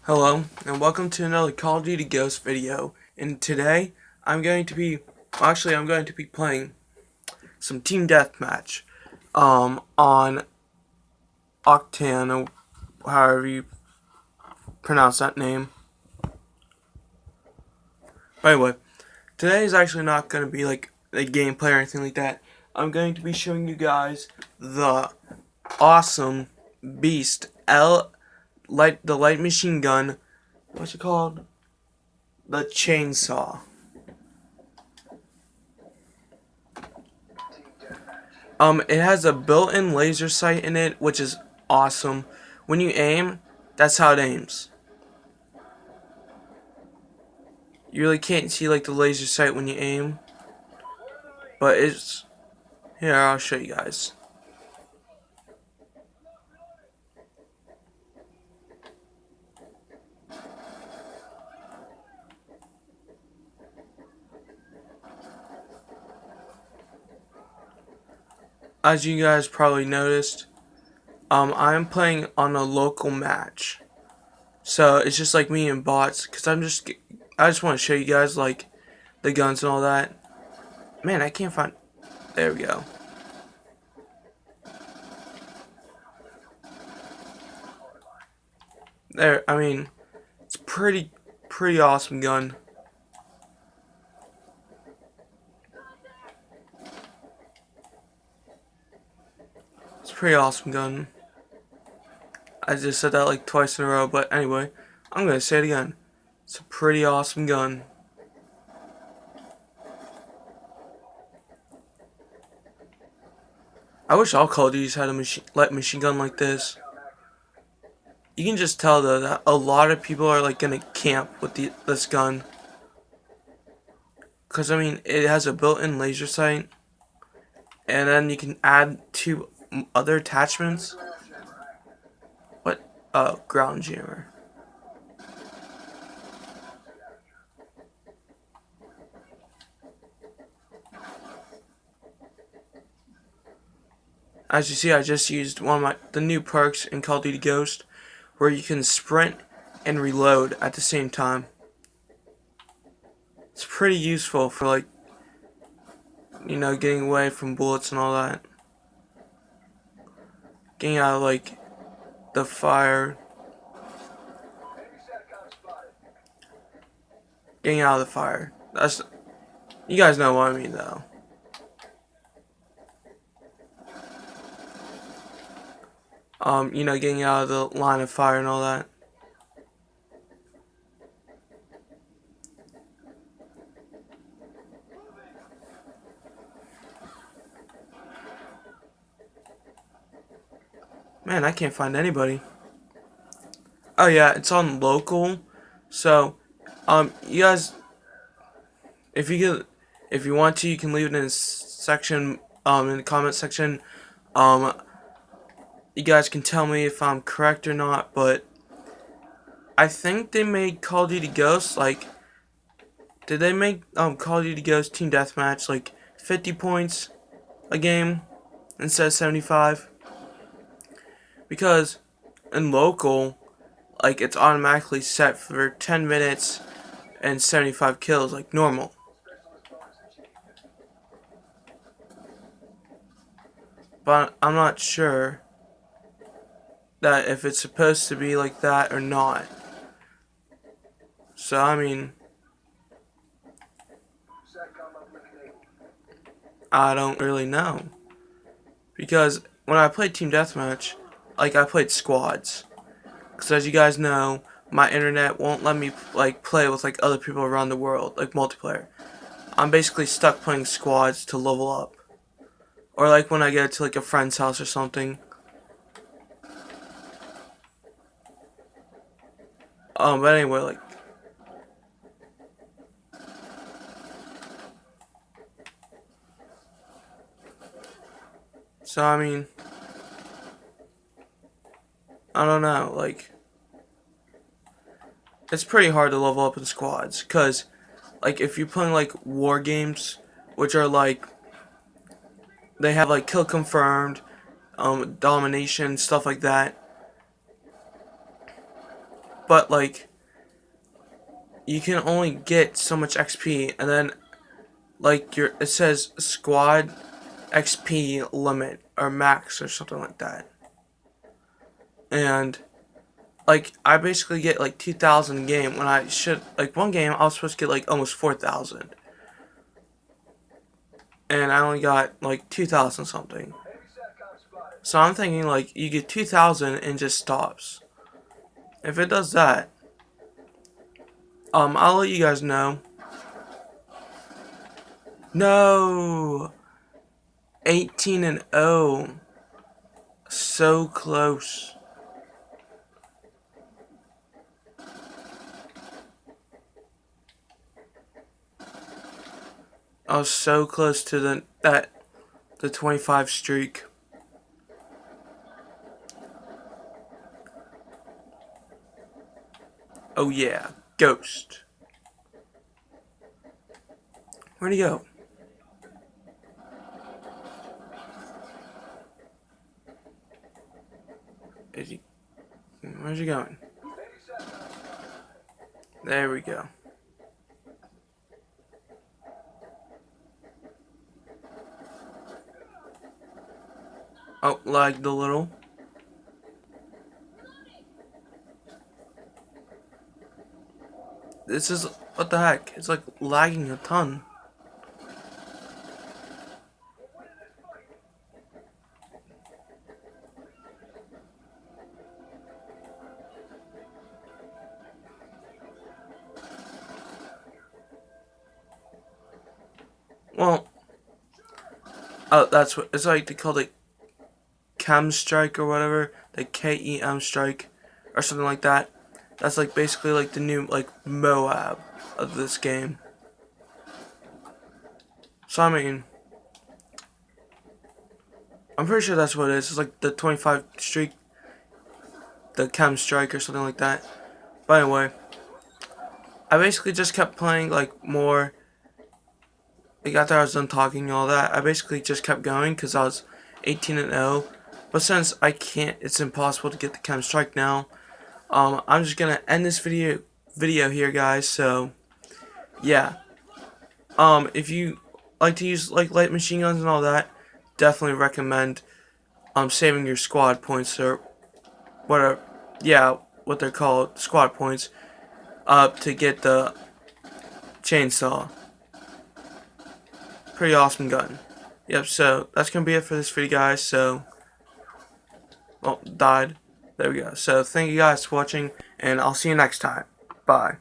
Hello, and welcome to another Call of Duty Ghost video. And today, I'm going to be playing some Team Deathmatch, on Octane, or however you pronounce that name. But anyway, today is actually not going to be like a gameplay or anything like that. I'm going to be showing you guys the awesome beast, the light machine gun, what's it called? The chainsaw. It has a built-in laser sight in it, which is awesome. When you aim, that's how it aims. You really can't see like the laser sight when you aim, but it's here. I'll show you guys. As you guys probably noticed, I'm playing on a local match, so it's just like me and bots. Cause I just want to show you guys like the guns and all that. Man, I can't find. There we go. There. I mean, it's pretty awesome gun. It's a pretty awesome gun. I just said that like twice in a row, but anyway, I'm gonna say it again. It's a pretty awesome gun. I wish all Call of Duties had a light machine gun like this. You can just tell though that a lot of people are like gonna camp with this gun, cause I mean it has a built-in laser sight, and then you can add two other attachments. What? Ground jammer. As you see, I just used one of the new perks in Call of Duty Ghost, where you can sprint and reload at the same time. It's pretty useful for like, you know, getting away from bullets and all that. Getting out of like the fire. Getting out of the fire. You guys know what I mean though. You know, getting out of the line of fire and all that. Man, I can't find anybody. Oh yeah, it's on local. So, you guys, if you want to, you can leave it in the section, in the comment section. You guys can tell me if I'm correct or not, but I think they made Call of Duty Ghost like. Did they make Call of Duty Ghost Team Deathmatch like 50 points a game instead of 75? Because in local, like it's automatically set for 10 minutes and 75 kills like normal. But I'm not sure that if it's supposed to be like that or not. So I mean, I don't really know, because when I played Team Deathmatch, like I played squads, because as you guys know, my internet won't let me like play with like other people around the world, like multiplayer. I'm basically stuck playing squads to level up, or like when I get to like a friend's house or something. But anyway, like. So, I mean, I don't know, like, it's pretty hard to level up in squads, because, like, if you're playing, like, war games, which are, like, they have, like, kill confirmed, domination, stuff like that, but like you can only get so much XP, and then like it says squad XP limit or max or something like that. And like I basically get like 2,000 a game when I should, like one game I was supposed to get like almost 4,000. And I only got like 2,000 something. So I'm thinking like you get 2,000 and just stops. If it does that, I'll let you guys know. No, 18-0, so close. I was so close to the 25 streak. Oh yeah, Ghost. Where'd he go? Where's he going? There we go. Oh, lagged a little. This is, what the heck? It's like lagging a ton. Well, that's what it's like. They call it Chem Strike or whatever, the KEM Strike or something like that. That's like basically like the new like Moab of this game. So I mean, I'm pretty sure that's what it is. It's like the 25 streak, the Chem Strike or something like that. But anyway, I basically just kept playing like more. Like after I was done talking and all that, I basically just kept going because I was 18-0. But since I can't, it's impossible to get the Chem Strike now. I'm just gonna end this video here, guys. So yeah, if you like to use like light machine guns and all that, definitely recommend saving your squad points or whatever. Yeah, what they're called, squad points, to get the chainsaw. Pretty awesome gun. Yep, so that's gonna be it for this video, guys. So, oh, died. There we go. So thank you guys for watching, and I'll see you next time. Bye.